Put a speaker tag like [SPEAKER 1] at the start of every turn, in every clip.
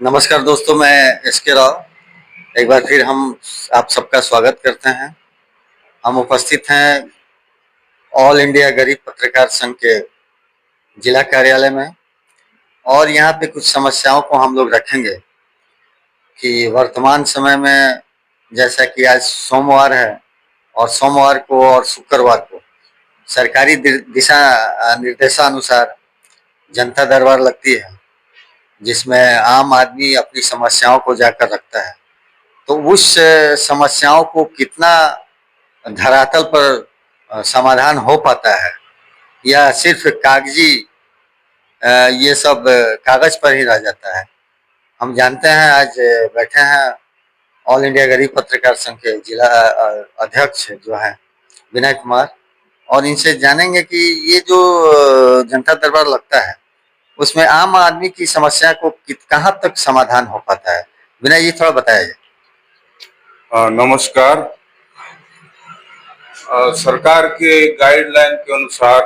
[SPEAKER 1] नमस्कार दोस्तों, मैं एस.के. राव। एक बार फिर हम आप सबका स्वागत करते हैं। हम उपस्थित हैं ऑल इंडिया गरीब पत्रकार संघ के जिला कार्यालय में और यहाँ पे कुछ समस्याओं को हम लोग रखेंगे कि वर्तमान समय में जैसा कि आज सोमवार है और सोमवार को और शुक्रवार को सरकारी दिशा निर्देशानुसार जनता दरबार लगती है, जिसमें आम आदमी अपनी समस्याओं को जाकर रखता है। तो उस समस्याओं को कितना धरातल पर समाधान हो पाता है या सिर्फ कागजी ये सब कागज पर ही रह जाता है। हम जानते हैं, आज बैठे हैं ऑल इंडिया गरीब पत्रकार संघ के जिला अध्यक्ष जो है विनय कुमार, और इनसे जानेंगे कि ये जो जनता दरबार लगता है उसमें आम आदमी की समस्या को कहाँ तक समाधान हो पाता है। विनय जी, थोड़ा बताया जाए।
[SPEAKER 2] नमस्कार। सरकार के गाइडलाइन के अनुसार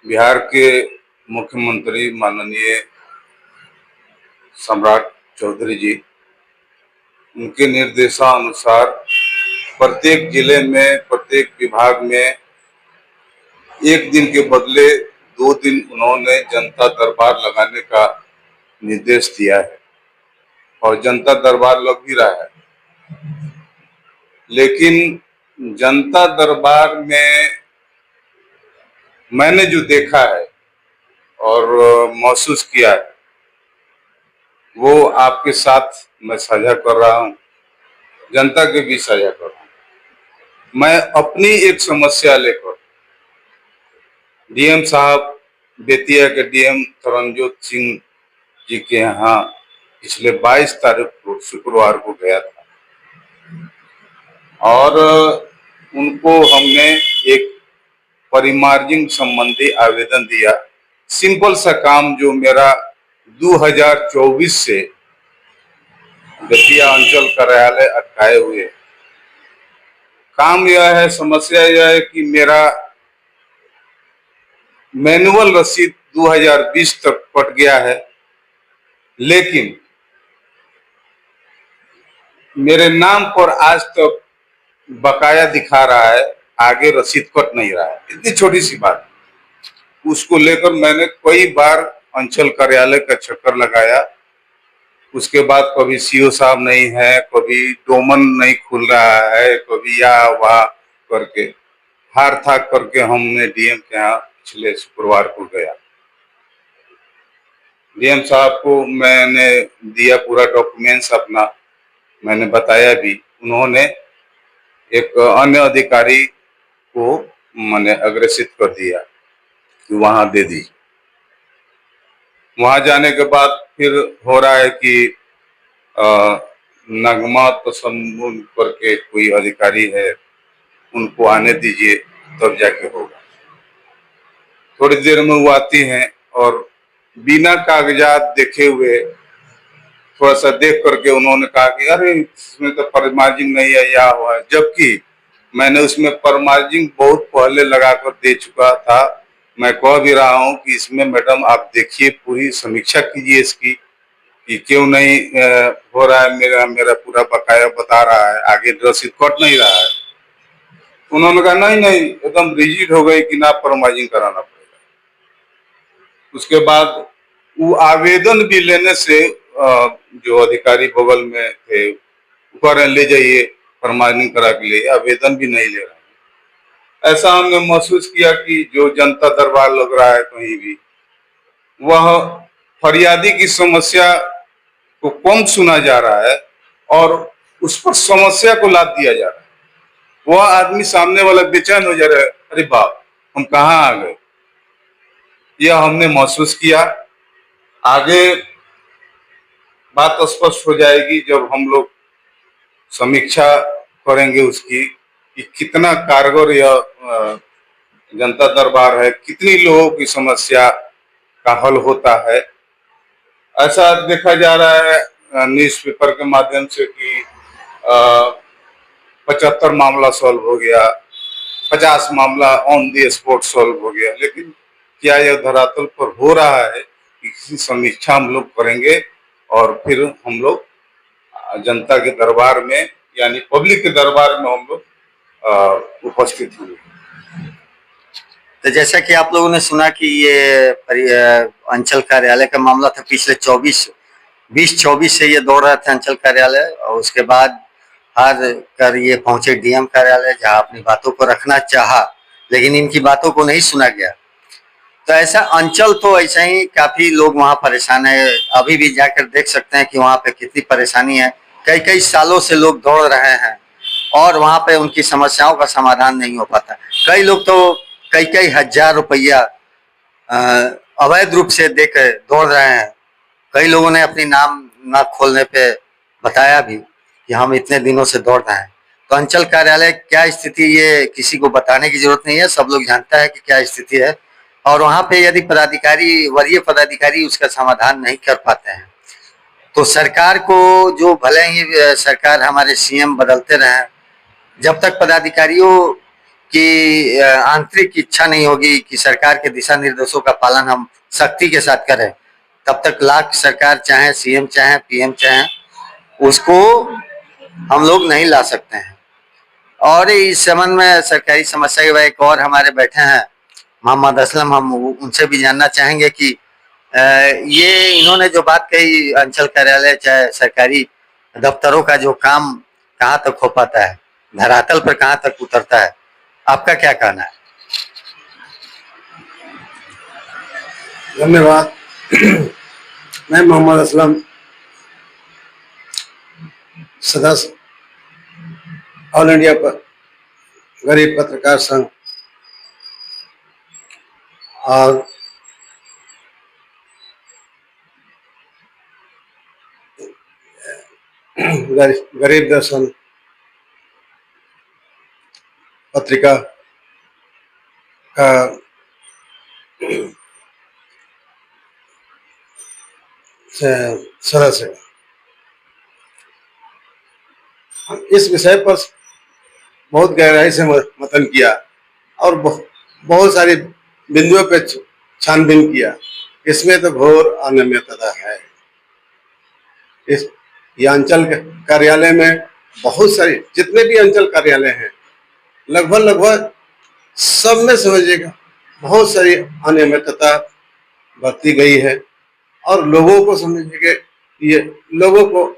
[SPEAKER 2] बिहार के मुख्यमंत्री माननीय सम्राट चौधरी जी, उनके निर्देशानुसार प्रत्येक जिले में प्रत्येक विभाग में एक दिन के बदले 2 दिन उन्होंने जनता दरबार लगाने का निर्देश दिया है और जनता दरबार लग भी रहा है। लेकिन जनता दरबार में मैंने जो देखा है और महसूस किया है वो आपके साथ मैं साझा कर रहा हूँ, जनता के बीच साझा कर रहा हूँ। मैं अपनी एक समस्या लेकर डीएम साहब, बेतिया के डीएम तरनजोत सिंह जी के यहाँ पिछले 22 तारीख को शुक्रवार को गया था और उनको हमने एक परिमार्जिंग संबंधी आवेदन दिया। सिंपल सा काम जो मेरा 2024 से बेतिया अंचल कार्यालय अटकाए हुए। काम यह है, समस्या यह है कि मेरा मैनुअल रसीद 2020 तक कट गया है, लेकिन मेरे नाम पर आज तक बकाया दिखा रहा है, आगे रसीद कट नहीं रहा है। इतनी छोटी सी बात, उसको लेकर मैंने कई बार अंचल कार्यालय का चक्कर लगाया। उसके बाद कभी सीओ साहब नहीं है, कभी डोमन नहीं खुल रहा है, कभी या वहा करके हार थाक करके हमने डीएम के यहाँ पिछले शुक्रवार को गया। डीएम साहब को मैंने दिया पूरा डॉक्यूमेंट्स अपना, मैंने बताया भी। उन्होंने एक अन्य अधिकारी को मैंने अग्रेसित कर दिया कि वहां दे दी। वहां जाने के बाद फिर हो रहा है कि नगमा तसम्मुन करके कोई अधिकारी है, उनको आने दीजिए तब जाके होगा। थोड़ी देर में वो आती हैं और बिना कागजात देखे हुए थोड़ा सा देख करके उन्होंने कहा कि अरे इसमें तो परमार्जिंग नहीं है या हुआ है, जबकि मैंने उसमें परमार्जिंग बहुत पहले लगाकर दे चुका था। मैं कह भी रहा हूं कि इसमें मैडम आप देखिए, पूरी समीक्षा कीजिए इसकी कि क्यों नहीं हो रहा है। मेरा पूरा बकाया बता रहा है, आगे रसीद कट नहीं रहा है। उन्होंने कहा नहीं नहीं, एकदम रिजिड हो गई कि ना परमार्जिंग कराना पड़ेगा। उसके बाद वो आवेदन भी लेने से जो अधिकारी बगल में थे ऊपर ले जाइए परमार्जिंग करा के लिए, आवेदन भी नहीं ले रहे हैं। ऐसा हमने महसूस किया कि जो जनता दरबार लग रहा है कहीं भी, वह फरियादी की समस्या को कम सुना जा रहा है और उस पर समस्या को लाद दिया जा रहा है। वह आदमी सामने वाला बेचैन हो जा रहा है, अरे बाप हम कहाँ आ गए। यह हमने महसूस किया। आगे बात स्पष्ट हो जाएगी जब हम लोग समीक्षा करेंगे उसकी कि कितना कारगर यह जनता दरबार है, कितनी लोगों की समस्या का हल होता है। ऐसा देखा जा रहा है न्यूज पेपर के माध्यम से कि 75 मामला सॉल्व हो गया, 50 मामला ऑन दी स्पॉट सॉल्व हो गया। लेकिन क्या यह धरातल पर हो रहा है कि किसी समीक्षा हम लोग करेंगे और फिर हम लोग जनता के दरबार में यानी पब्लिक के दरबार में हम लोग उपस्थित हुए।
[SPEAKER 1] तो जैसा कि आप लोगों ने सुना कि ये अंचल कार्यालय का मामला था, पिछले 2024 से ये दौड़ रहा था अंचल कार्यालय, और उसके बाद हार कर ये पहुंचे डीएम कार्यालय, जहां अपनी बातों को रखना चाहा, लेकिन इनकी बातों को नहीं सुना गया। तो ऐसा अंचल तो ऐसा ही काफी लोग वहां परेशान है। अभी भी जाकर देख सकते हैं कि वहां पे कितनी परेशानी है। कई कई सालों से लोग दौड़ रहे हैं और वहां पे उनकी समस्याओं का समाधान नहीं हो पाता। कई लोग तो कई कई हजार रुपया अवैध रूप से देकर दौड़ रहे हैं। कई लोगों ने अपनी नाम न खोलने पे बताया भी कि हम इतने दिनों से दौड़ रहे हैं। तो अंचल कार्यालय क्या स्थिति, ये किसी को बताने की जरूरत नहीं है, सब लोग जानता है कि क्या स्थिति है। और वहां पे यदि पदाधिकारी, वरीय पदाधिकारी उसका समाधान नहीं कर पाते हैं, तो सरकार को, जो भले ही सरकार हमारे सीएम बदलते रहे, जब तक पदाधिकारियों की आंतरिक इच्छा नहीं होगी कि सरकार के दिशा निर्देशों का पालन हम सख्ती के साथ करें, तब तक लाख सरकार चाहे सीएम चाहे पीएम चाहे, उसको हम लोग नहीं ला सकते हैं। और इस संबंध में सरकारी समस्या के बाद एक और हमारे बैठे हैं मोहम्मद असलम, हम उनसे भी जानना चाहेंगे कि ये इन्होंने जो बात कही, अंचल कार्यालय चाहे सरकारी दफ्तरों का जो काम कहाँ तक हो पाता है, धरातल पर कहाँ तक उतरता है, आपका क्या कहना है?
[SPEAKER 3] धन्यवाद। मैं मोहम्मद असलम, सदस्य ऑल इंडिया गरीब पत्रकार संघ और गरीब दर्शन पत्रिका का सदस्य है। इस विषय पर बहुत गहराई से मंथन किया और बहुत सारी बिंदुओं पे छानबीन किया। इसमें तो घोर अनियमितता है। इस ये अंचल कार्यालय में बहुत सारी, जितने भी अंचल कार्यालय हैं, लगभग सब में समझिएगा बहुत सारी अनियमितता बरती गई है और लोगों को समझिए ये लोगों को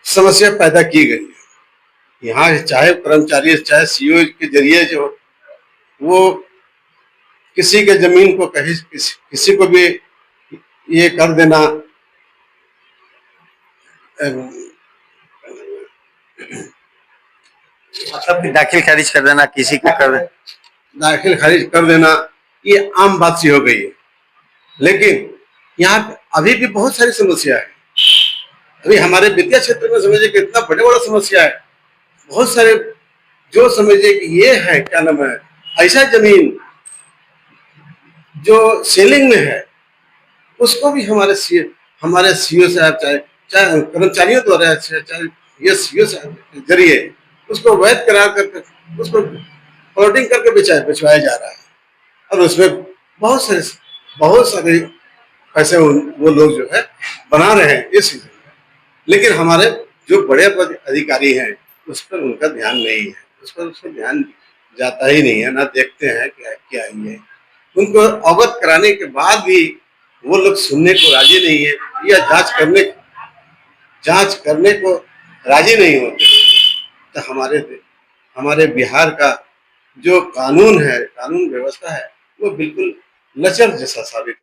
[SPEAKER 3] समस्या पैदा की गई है। यहाँ चाहे कर्मचारी चाहे सीईओ के जरिए जो वो किसी के जमीन को किसी को भी ये कर देना,
[SPEAKER 1] मतलब दाखिल खारिज कर देना, किसी का
[SPEAKER 3] दाखिल खारिज कर देना, ये आम बात सी हो गई है। लेकिन यहाँ अभी भी बहुत सारी समस्या है। अभी हमारे विद्या क्षेत्र में समझिए कि इतना बड़ा समस्या है। बहुत सारे जो समझिए कि ये है, क्या नाम है, ऐसा जमीन जो सेलिंग में है, उसको भी हमारे सीईओ साहब चाहे कर्मचारियों द्वारा चाहे ये सीईओ साहब के जरिए उसको वैध करार करके उसको प्लॉटिंग करके बिछवाया जा रहा है। और उसमें बहुत सारे पैसे वो लोग जो है बना रहे हैं इस सीजन में। लेकिन हमारे जो बड़े अधिकारी हैं उस पर उनका ध्यान नहीं है, उस पर ध्यान जाता ही नहीं है, ना देखते हैं क्या ये। उनको अवगत कराने के बाद भी वो लोग सुनने को राजी नहीं है या जांच करने को राजी नहीं होते। तो हमारे बिहार का जो कानून है, कानून व्यवस्था है, वो बिल्कुल लचर जैसा साबित